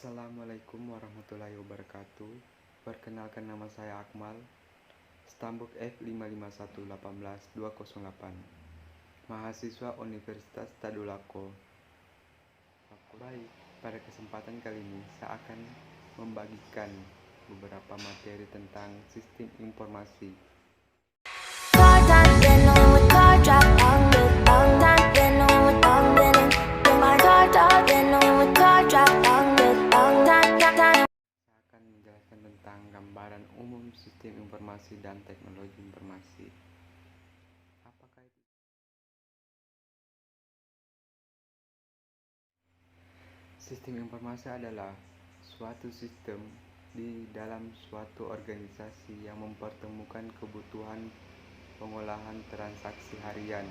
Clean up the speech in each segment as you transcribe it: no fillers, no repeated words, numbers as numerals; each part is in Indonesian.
Assalamualaikum warahmatullahi wabarakatuh. Perkenalkan, nama saya Akmal, Stambuk F55118208, mahasiswa Universitas Tadulako. Baik, pada kesempatan kali ini saya akan membagikan beberapa materi tentang sistem informasi. Tentang gambaran umum sistem informasi dan teknologi informasi. Apakah itu? Sistem informasi adalah suatu sistem di dalam suatu organisasi yang mempertemukan kebutuhan pengolahan transaksi harian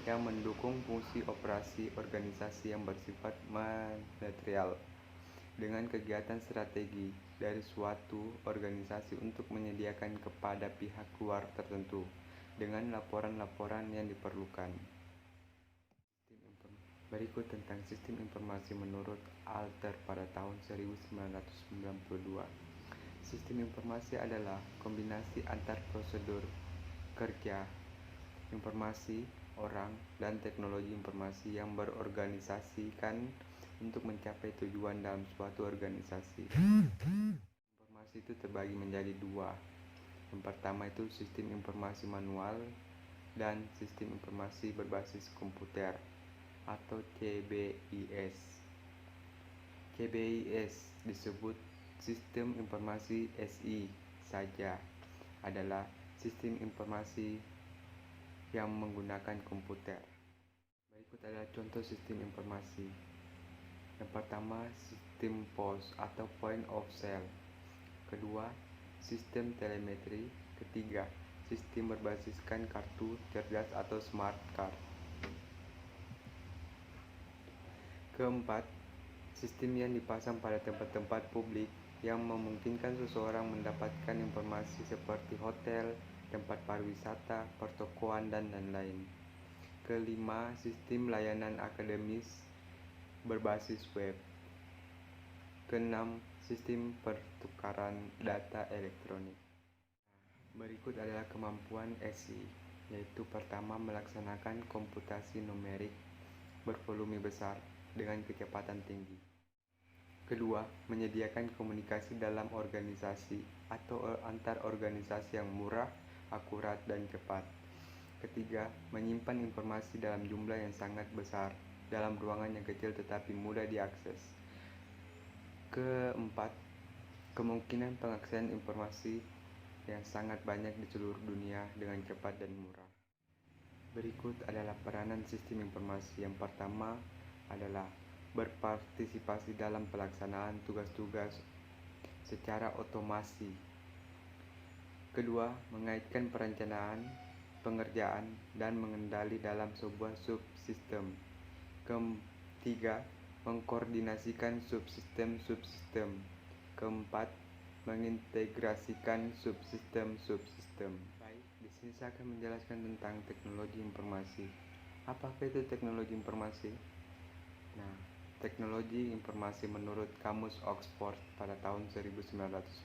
yang mendukung fungsi operasi organisasi yang bersifat material, dengan kegiatan strategi dari suatu organisasi untuk menyediakan kepada pihak luar tertentu dengan laporan-laporan yang diperlukan. Berikut tentang sistem informasi menurut Alter pada tahun 1992. Sistem informasi adalah kombinasi antar prosedur kerja, informasi, orang, dan teknologi informasi yang berorganisasikan untuk mencapai tujuan dalam suatu organisasi. Informasi itu terbagi menjadi dua. Yang pertama itu sistem informasi manual dan sistem informasi berbasis komputer atau CBIS. CBIS disebut sistem informasi SI saja, adalah sistem informasi yang menggunakan komputer. Berikut adalah contoh sistem informasi. Yang pertama, sistem POS atau Point of Sale. Kedua, sistem telemetri. Ketiga, sistem berbasiskan kartu cerdas atau smart card. Keempat, sistem yang dipasang pada tempat-tempat publik yang memungkinkan seseorang mendapatkan informasi seperti hotel, tempat pariwisata, pertokoan, dan lain-lain. Kelima, sistem layanan akademis berbasis web. Keenam, sistem pertukaran data elektronik. Berikut adalah kemampuan SI, yaitu pertama, melaksanakan komputasi numerik bervolume besar dengan kecepatan tinggi. Kedua, menyediakan komunikasi dalam organisasi atau antar organisasi yang murah, akurat, dan cepat. Ketiga, menyimpan informasi dalam jumlah yang sangat besar dalam ruangan yang kecil tetapi mudah diakses. Keempat, kemungkinan pengaksesan informasi yang sangat banyak di seluruh dunia dengan cepat dan murah. Berikut adalah peranan sistem informasi. Yang pertama adalah berpartisipasi dalam pelaksanaan tugas-tugas secara otomasi. Kedua, mengaitkan perencanaan, pengerjaan, dan mengendali dalam sebuah subsistem. Ketiga, mengkoordinasikan subsistem-subsistem. Keempat, mengintegrasikan subsistem-subsistem. Baik, di sini saya akan menjelaskan tentang teknologi informasi. Apakah itu teknologi informasi? Nah, teknologi informasi menurut Kamus Oxford pada tahun 1945.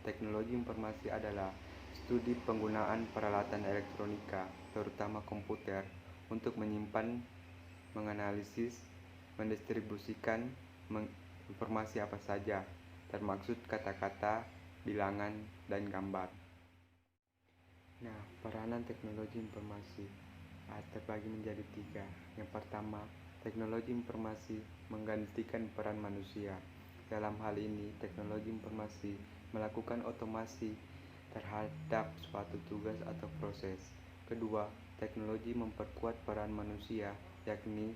Teknologi informasi adalah studi penggunaan peralatan elektronika, terutama komputer, untuk menyimpan, menganalisis, mendistribusikan informasi apa saja, termaksud kata-kata, bilangan, dan gambar. Nah, peranan teknologi informasi terbagi menjadi tiga. Yang pertama, teknologi informasi menggantikan peran manusia. Dalam hal ini, teknologi informasi melakukan otomasi terhadap suatu tugas atau proses. Kedua, teknologi memperkuat peran manusia, yakni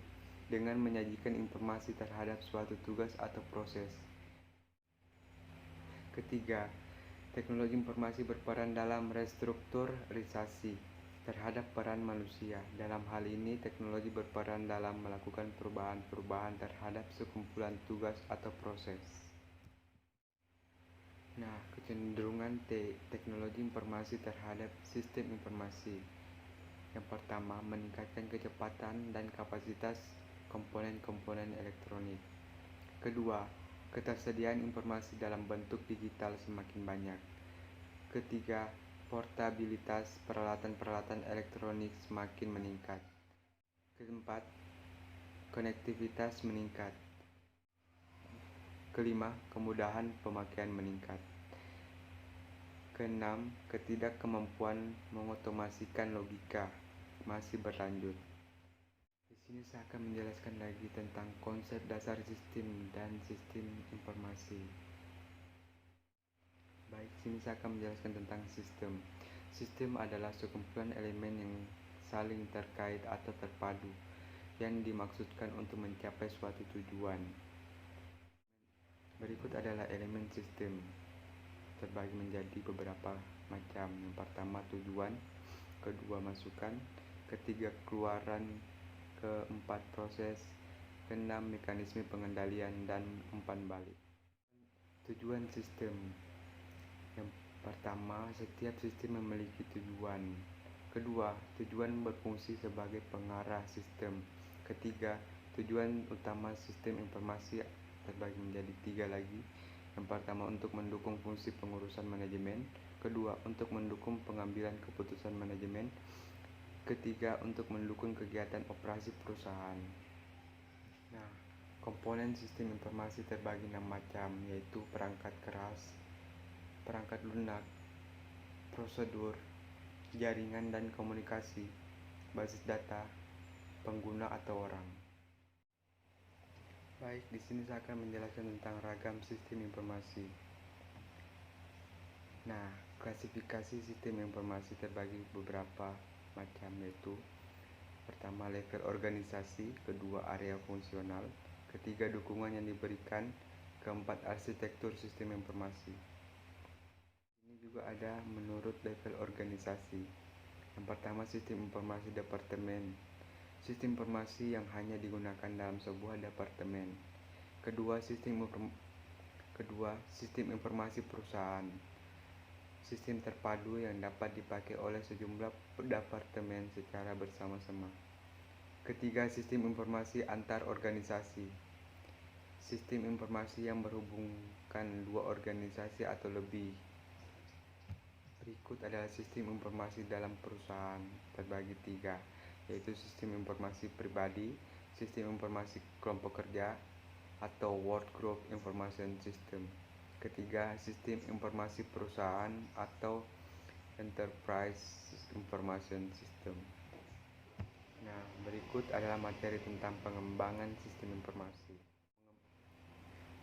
dengan menyajikan informasi terhadap suatu tugas atau proses. Ketiga, teknologi informasi berperan dalam restrukturisasi terhadap peran manusia. Dalam hal ini, teknologi berperan dalam melakukan perubahan-perubahan terhadap sekumpulan tugas atau proses. Nah, kecenderungan teknologi informasi terhadap sistem informasi. Yang pertama, meningkatkan kecepatan dan kapasitas komponen-komponen elektronik. Kedua, ketersediaan informasi dalam bentuk digital semakin banyak. Ketiga, portabilitas peralatan-peralatan elektronik semakin meningkat. Keempat, konektivitas meningkat. Kelima, kemudahan pemakaian meningkat. Keenam, ketidakmampuan mengotomasikan logika masih berlanjut. Di sini saya akan menjelaskan lagi tentang konsep dasar sistem dan sistem informasi. Baik, sini saya akan menjelaskan tentang sistem. Sistem adalah sekumpulan elemen yang saling terkait atau terpadu yang dimaksudkan untuk mencapai suatu tujuan. Berikut adalah elemen sistem, terbagi menjadi beberapa macam. Yang pertama tujuan, kedua masukan, ketiga keluaran, keempat proses, keenam mekanisme pengendalian, dan umpan balik. Tujuan sistem. Yang pertama, setiap sistem memiliki tujuan. Kedua, tujuan berfungsi sebagai pengarah sistem. Ketiga, tujuan utama sistem informasi terbagi menjadi tiga lagi. Yang pertama, untuk mendukung fungsi pengurusan manajemen. Kedua, untuk mendukung pengambilan keputusan manajemen. Ketiga, untuk mendukung kegiatan operasi perusahaan. Nah, komponen sistem informasi terbagi 6 macam, yaitu perangkat keras, perangkat lunak, prosedur, jaringan dan komunikasi, basis data, pengguna atau orang. Baik, di sini saya akan menjelaskan tentang ragam sistem informasi. Nah, klasifikasi sistem informasi terbagi beberapa macam, yaitu pertama level organisasi, kedua area fungsional, ketiga dukungan yang diberikan, keempat arsitektur sistem informasi. Ini juga ada menurut level organisasi. Yang pertama, sistem informasi departemen. Sistem informasi yang hanya digunakan dalam sebuah departemen. Kedua, sistem informasi perusahaan. Sistem terpadu yang dapat dipakai oleh sejumlah departemen secara bersama-sama. Ketiga, sistem informasi antar organisasi. Sistem informasi yang berhubungkan dua organisasi atau lebih. Berikut adalah sistem informasi dalam perusahaan, terbagi tiga, yaitu sistem informasi pribadi, sistem informasi kelompok kerja, atau workgroup information system. Ketiga, sistem informasi perusahaan atau enterprise information system. Nah, berikut adalah materi tentang pengembangan sistem informasi.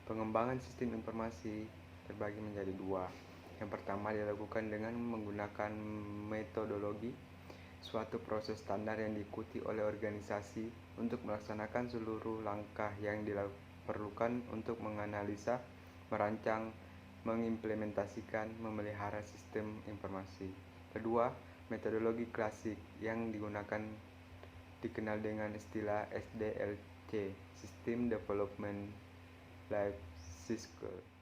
Pengembangan sistem informasi terbagi menjadi dua. Yang pertama dilakukan dengan menggunakan metodologi, suatu proses standar yang diikuti oleh organisasi untuk melaksanakan seluruh langkah yang diperlukan untuk menganalisa, merancang, mengimplementasikan, memelihara sistem informasi. Kedua, metodologi klasik yang dikenal dengan istilah SDLC, System Development Life Cycle.